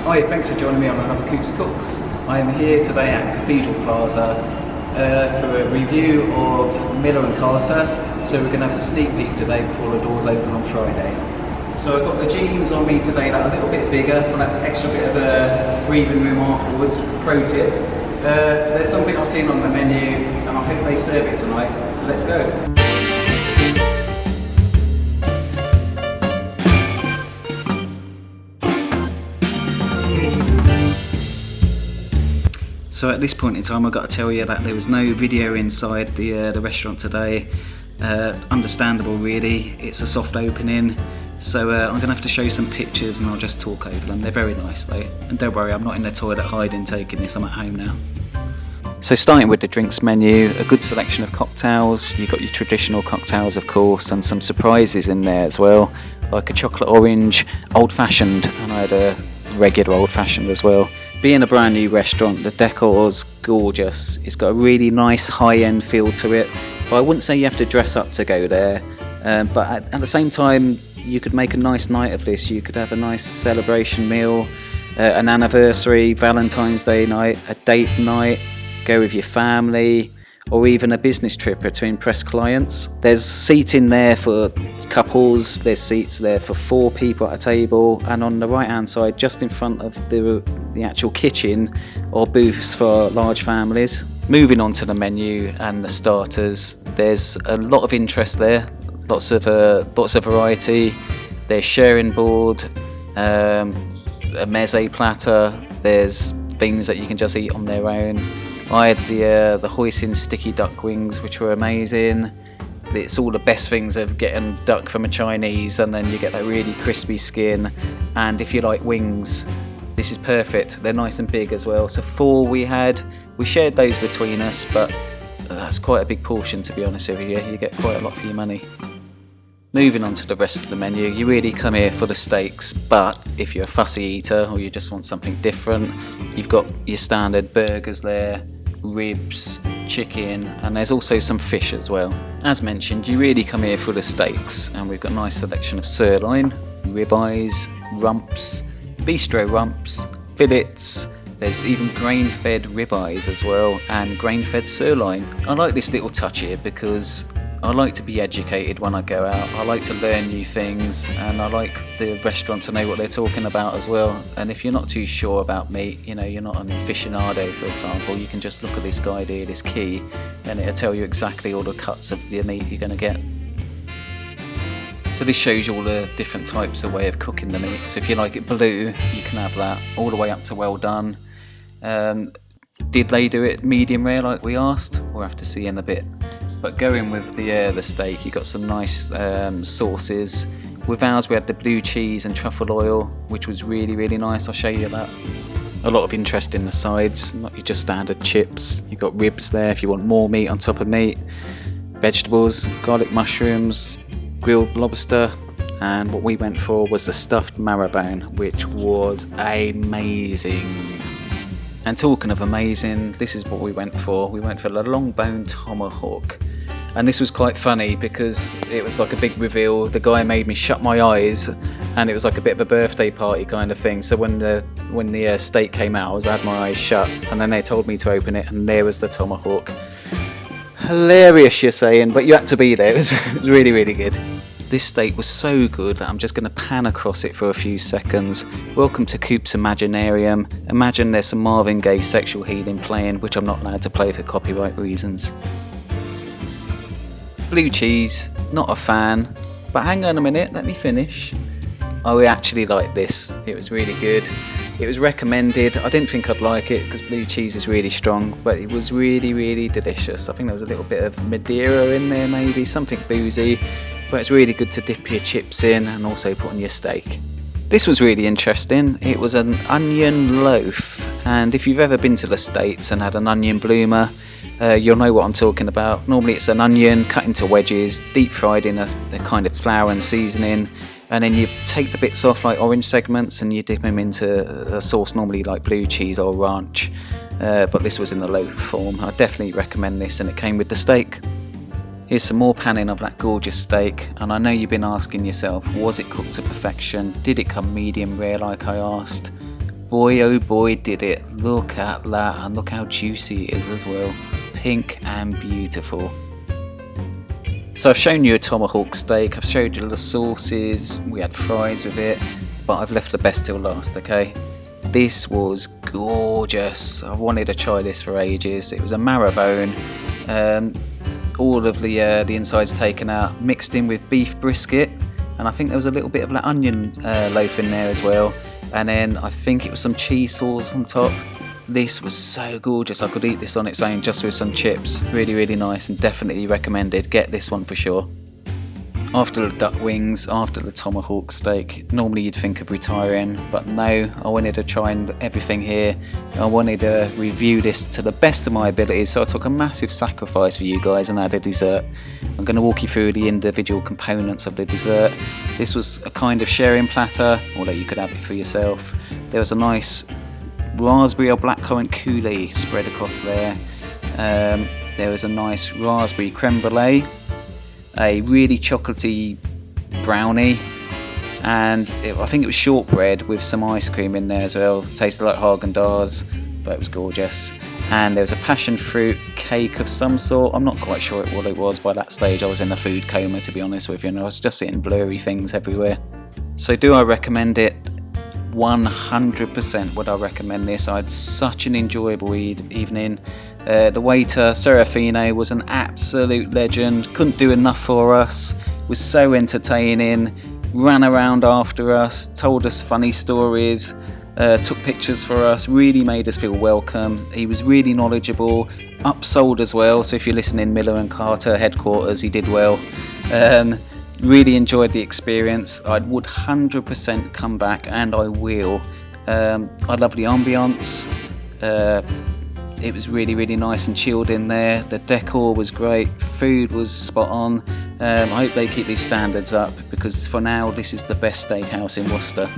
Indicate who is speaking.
Speaker 1: Hi, thanks for joining me on another Coops Cooks. I am here today at Cathedral Plaza for a review of Miller & Carter. So we're going to have a sneak peek today before the doors open on Friday. So I've got the jeans on me today that are a little bit bigger for that extra bit of a breathing room afterwards. Pro tip. There's something I've seen on the menu and I hope they serve it tonight. So let's go. So at this point in time I've got to tell you that there was no video inside the restaurant today. Understandable really, it's a soft opening. So I'm going to have to show you some pictures and I'll just talk over them. They're very nice though. And don't worry, I'm not in the toilet hiding taking this, I'm at home now. So starting with the drinks menu, a good selection of cocktails. You've got your traditional cocktails of course and some surprises in there as well. Like a chocolate orange, old fashioned, and I had a regular old fashioned as well. Being a brand new restaurant, the decor's gorgeous. It's got a really nice high-end feel to it. But I wouldn't say you have to dress up to go there. But at the same time, you could make a nice night of this. You could have a nice celebration meal, an anniversary, Valentine's Day night, a date night, go with your family, or even a business trip to impress clients. There's seating there for couples, there's seats there for 4 people at a table, and on the right hand side, just in front of the actual kitchen, or booths for large families. Moving on to the menu and the starters, there's a lot of interest there, lots of variety. There's sharing board, a meze platter, there's things that you can just eat on their own. I had the hoisin sticky duck wings, which were amazing. It's all the best things of getting duck from a Chinese, and then you get that really crispy skin. And if you like wings, this is perfect. They're nice and big as well. So 4 we shared those between us, but that's quite a big portion to be honest with you. You get quite a lot for your money. Moving on to the rest of the menu, you really come here for the steaks, but if you're a fussy eater or you just want something different, you've got your standard burgers there, ribs, chicken, and there's also some fish as well. As mentioned, you really come here for the steaks, and we've got a nice selection of sirloin, ribeyes, rumps, bistro rumps, fillets. There's even grain-fed ribeyes as well, and grain-fed sirloin. I like this little touch here because I like to be educated when I go out. I like to learn new things, and I like the restaurant to know what they're talking about as well. And if you're not too sure about meat, you know, you're not an aficionado for example, you can just look at this guide here, this key, and it'll tell you exactly all the cuts of the meat you're going to get. So this shows you all the different types of way of cooking the meat. So if you like it blue, you can have that, all the way up to well done. Did they do it medium rare like we asked? We'll have to see in a bit. But going with the steak, you got some nice sauces. With ours we had the blue cheese and truffle oil, which was really, really nice. I'll show you that. A lot of interest in the sides, not your just standard chips. You've got ribs there if you want more meat on top of meat. Vegetables, garlic mushrooms, grilled lobster, and what we went for was the stuffed marrowbone, which was amazing. And talking of amazing, this is what we went for. We went for the long bone tomahawk. And this was quite funny because it was like a big reveal. The guy made me shut my eyes, and it was like a bit of a birthday party kind of thing. So when the steak came out, I had my eyes shut, and then they told me to open it, and there was the tomahawk. Hilarious, you're saying, but you had to be there. It was really, really good. This steak was so good that I'm just going to pan across it for a few seconds. Welcome to Coops Imaginarium. Imagine there's some Marvin Gaye sexual healing playing, which I'm not allowed to play for copyright reasons. Blue cheese, not a fan, but hang on a minute, let me finish. I actually like this, it was really good. It was recommended. I didn't think I'd like it because blue cheese is really strong, but it was really, really delicious. I think there was a little bit of Madeira in there maybe, something boozy. But it's really good to dip your chips in and also put on your steak. This was really interesting. It was an onion loaf, and if you've ever been to the States and had an onion bloomer, you'll know what I'm talking about. Normally it's an onion cut into wedges, deep fried in a kind of flour and seasoning, and then you take the bits off like orange segments and you dip them into a sauce, normally like blue cheese or ranch. But this was in the loaf form. I definitely recommend this, and it came with the steak. Here's some more panning of that gorgeous steak, and I know you've been asking yourself, was it cooked to perfection? Did it come medium rare like I asked? boy oh boy did it. Look at that, and look how juicy it is as well. Pink and beautiful. So I've shown you a tomahawk steak, I've showed you the sauces, we had fries with it, but I've left the best till last, okay? This was gorgeous. I wanted to try this for ages. It was a marrow bone, all of the insides taken out, mixed in with beef brisket, and I think there was a little bit of like onion loaf in there as well, and then I think it was some cheese sauce on top. This was so gorgeous. I could eat this on its own just with some chips. Really, really nice, and definitely recommended. Get this one for sure. After the duck wings, after the tomahawk steak, normally you'd think of retiring, but no, I wanted to try and everything here. I wanted to review this to the best of my abilities, so I took a massive sacrifice for you guys and added dessert. I'm going to walk you through the individual components of the dessert. This was a kind of sharing platter, although you could have it for yourself. There was a nice raspberry or blackcurrant coulis spread across there. There was a nice raspberry creme brulee, a really chocolatey brownie, and I think it was shortbread with some ice cream in there as well. It tasted like Haagen-Dazs, but it was gorgeous. And there was a passion fruit cake of some sort. I'm not quite sure what it was. By that stage I was in a food coma, to be honest with you, and I was just seeing blurry things everywhere. So do I recommend it? 100% would I recommend this. I had such an enjoyable evening. The waiter, Serafino, was an absolute legend. Couldn't do enough for us. Was so entertaining. Ran around after us, told us funny stories, took pictures for us, really made us feel welcome. He was really knowledgeable, upsold as well, so if you're listening, Miller & Carter headquarters, he did well. Really enjoyed the experience. I would 100% come back, and I will. I love the ambience. It was really, really nice and chilled in there. The decor was great. Food was spot on. I hope they keep these standards up, because for now, this is the best steakhouse in Worcester.